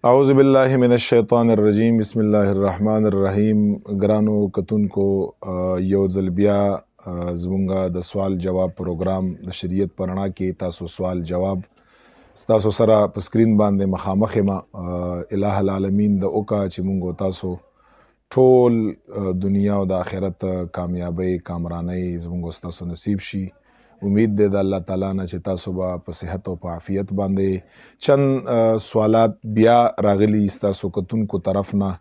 اعوذ باللہ من الشیطان الرجیم بسم اللہ الرحمن الرحیم. ګرانو کتونکو یو ځل بیا زمونږه د سوال جواب پروګرام د شریعت په رڼا کې تاسو سوال جواب ستاسو سره په سکرین باندې مخامخ یم. الہ العالمین د اوکا چې مونږ تاسو ټول دنیا او د آخرت کامیابی کامرانی زمونږ تاسو نصیب شي. امید دی د الله تعالی نه چې تاسو به په صحت او په عافیت باندې چند سوالات بیا راغلي ستاسو کتونکو طرف نه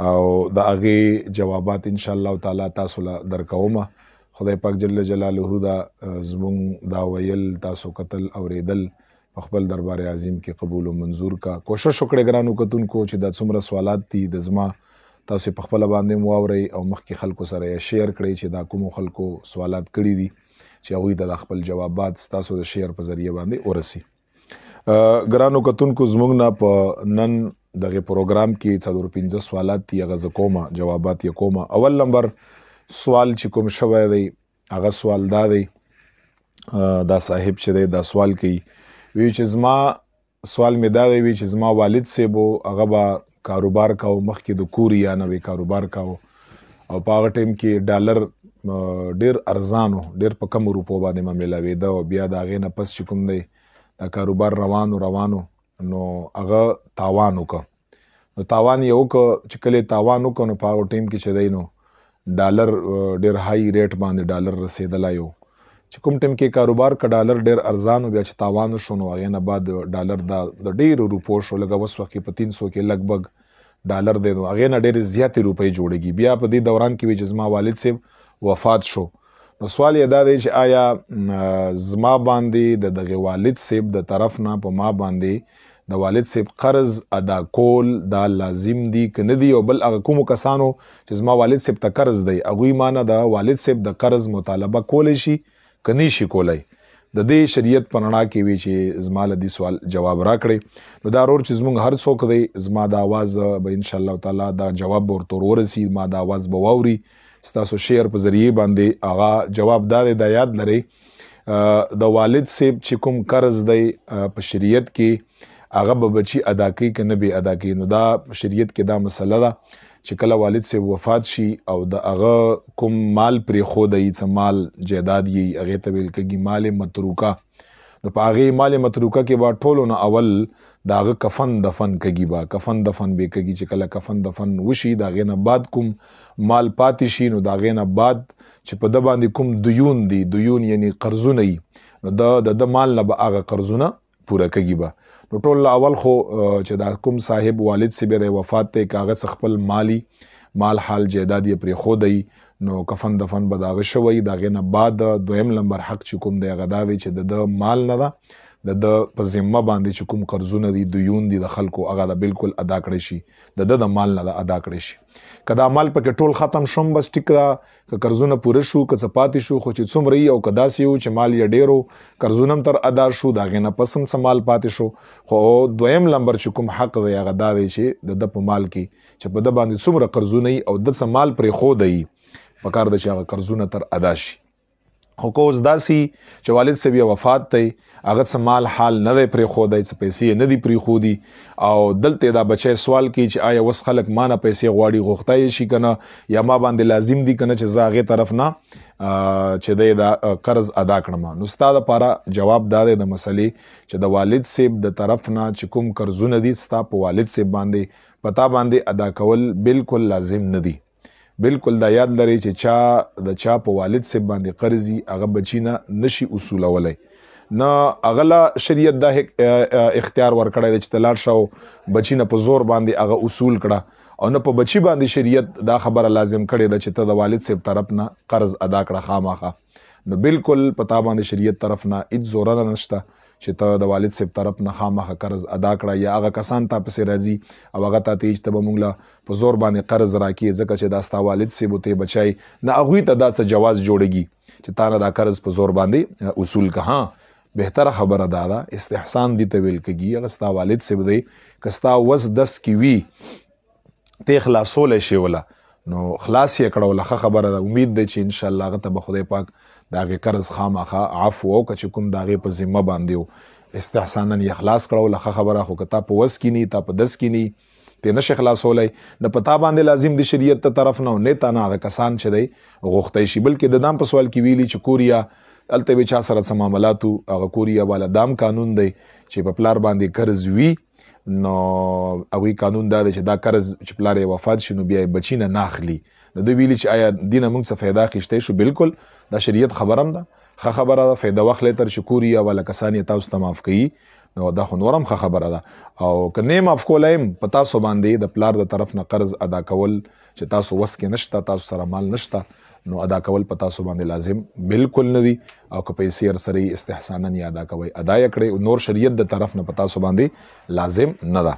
او د هغې جوابات انشاءالله تعالی تاسو له درکومه. خدای پاک جل جلاله دا زمونږ دا ویل تاسو کتل اوریدل په خپل دربار عظیم کې قبول او منظور کا. کوشش وکړئ ګرانو کتونکو چې دا څومره سوالات دي د زما تاسو په خپل باندې واورئ او مخکې خلکو سره یې شیر کړئ چې دا کومو خلکو سوالات کړي دي چې هغوی ته د خپل جوابات ستاسو د شیر په ذریعه باندې ورسي. ګرانو کتونکو زموږ نه په نن دغه پروګرام کې 4-5 سوالات دي، هغه زه کومه جوابات یې کومه. اول نمبر سوال چې کوم شوی دی هغه سوال دا دی، دا صاحب چې دی دا سوال کوي، وی چې زما سوال مې دا دی وی چې زما والد صاحب هغه به کاروبار کاو، مخکې د کوریا نه به کاروبار کاو او په هغه ټایم کې ډالر ډیر ارزانو، ډیر په کم روپو باندې ما ملاوېده او بیا د هغې نه پس چې کوم دی دا کاروبار روانو نو هغه تاوان وکړه. نو تاوان یې وکړه چې کله تاوان وکړه نو په هغه ټایم کې چې دی نو ډالر ډیر های ریټ باندې ډالر رسېدلی یو. چې کوم ټایم کې کاروبار که ډالر ډیر ارزانو بیا چې تاوان وشو نو هغې نه بعد ډالر دا د ډیرو روپو شو، لکه اوس وخت کې په 300 کې لګ بګ ډالر دی نو هغې نه ډېرې زیاتې روپۍ جوړېږي. بیا په دې دوران کې وي چې زما والد صاحب وفات شو. نو سوال یې دا دی چې آیا زما باندې د دغه والد صاحب د طرف نه په ما باندې د والد صاحب قرض ادا کول دا لازم دي که نه دي، او بل هغه کومو کسانو چې زما والد صاحب ته قرض دی هغوی ما نه د والد صاحب د قرض مطالبه کولی شي که نه شي کولی. د دې شریعت په رڼا کې وي چې زما له دې سوال جواب راکړئ. نو دا رور چې زمونږ هر څوک دی زما د آواز به انشاءالله تعالی دا جواب به ورته ورسي، ما د آواز به واوري، ستاسو شیر په ذریعه باندې هغه جواب دا دی. دا یاد لرئ د والد صاحب چې کوم قرض دی په شریعت کې هغه به بچي ادا کوي که نه به ادا کوي. نو دا شریعت کې دا مسله ده چې کله والد صاحب وفات شي او د هغه کوم مال پرېښودی څه مال جایداد یې هغې ته ویل کېږي مال متروکه. نو په هغې مال متروکه کې به ټولو نه اول د هغه کفن دفن کږي به کفن دفن به کږي. چې کله کفن دفن وشي د هغې نه بعد کوم مال پاتې شي نو د هغې نه بعد چې په ده باندې کوم دیون دي، دیون یعنی قرضونه یي، نو د مال نه به هغه قرضونه پوره کږي به. نو ټول اول خو چې دا کوم صاحب والد صاحب دی وفات دی که هغه څه خپل مال حال جایداد یې پرېښودی نو کفن دفن به د هغه شوی. د هغې نه بعد دویم نمبر حق چې کوم دی هغه دا دی چې د مال نه ده د په ذمه باندې چې کوم قرضونه دي دیون دي د خلکو هغه د بالکل ادا کړی شي، د مال نه ده ادا کړی شي. که دا مال پکې ټول ختم شوم بس ټیک ده، که قرضونه پوره شو که څه پاتې شو، خو چې څومره یي او که داسې یو چې مال یې ډېرو قرضونه هم تر ادا شو د هغې نه پس هم څه مال پاتې شو. خو دویم نمبر چې کوم حق دی هغه دا دی چې د په مال کې چې په ده باندې څومره قرضونه یي او د څه مال پرېښودی پکار ده چې هغه قرضونه تر ادا شي. خو که اوس داسې چې والد صاحب یې وفات دی هغه څه مال حال نه دی پرېښودی، څه پیسې یې نه دي پرېښودي او دلته دا بچی سوال کوي چې آیا اوس خلک ما نه پیسې غواړي، غوښتی یې شي که نه، یا ما باندې لازم دي که نه چې زه هغې طرف نه چې دی دا قرض ادا کړم. نو ستا دپاره جواب دا دی د مسلې چې د والد صاحب د طرف نه چې کوم قرضونه دي ستا په والد صاحب باندې په تا باندې ادا کول بالکل لازم نه دي. بالکل دا یاد لرئ چې د چا په والد صاحب باندې قرض وي هغه بچي نه نشي اصولولی، نه هغه له شریعت دا اختیار ورکړی دی چې ته لاړ شه او بچي نه په زور باندې هغه اصول کړه، او نه په بچي باندې شریعت دا خبره لازم کړې ده چې ته د والد صاحب طرف نه قرض ادا کړه خامخا. نو بالکل په تا باندې شریعت طرف نه هېڅ زوره نشته چې ته د والد صاحب طرف نه خامخا قرض ادا کړه، یا هغه کسان تا پسې راځي او هغه تا ته چې ته به موږ له په زور باندې قرض راکړي ځکه چې دا ستا والد صاحب ته بچی نه هغوی ته دا څه جواز جوړېږي چې تا نه دا قرض په زور باندې اصول که. ها بهتره خبره دا ده، استحسان دي ته ویل کېږي، هغه ستا والد صاحب دی که ستا وس دس کې وي ته خلاصولی شي وله نو خلاص یې کړه وله ښه خبره ده. امید دی چې انشاءالله هغه ته به خدای پاک د هغې قرض خامخا عفو وکړه چې کوم د هغې په ذمه باندې و. استحسانا یې خلاص کړو لخه خبره خو که تا په وس کې نی تا په دس کې نی ته نشه خلاصولی نه په تا باندې لازم د شریعت ته طرف نه تا نه هغه کسان چې دی غوښتی شي بلکې د دام په سوال کې ویلي چې کوریا هلته به چا سره څه معاملاتو هغه کوریا والا دام قانون دی چې په پلار باندې قرض وي نو هغوی قانون دا دی چې دا قرض چې پلار یې وفات شي نو بیا یې بچي نه اخلي نو دوی ویلي چې آیا دینه موږ څه فایده اخیستی شو بالکل دا شریعت خبره هم ده ښه خبره ده فایده واخلی تر چې کوریا والا کسان یې تاسو ته معاف کوي نو دا خو نور هم ښه خبره ده او که نه معاف کولی هم په تاسو باندې د پلار د طرف نه قرض ادا کول چې تاسو وس کې نشته تاسو سره مال نشته نو ادا کول په تاسو باندې لازم بالکل نه دي او که پیسې ورسره استحسانا یې ادا کوئ ادا یې کړئ نور شریعت د طرف نه په تاسو باندې لازم نه ده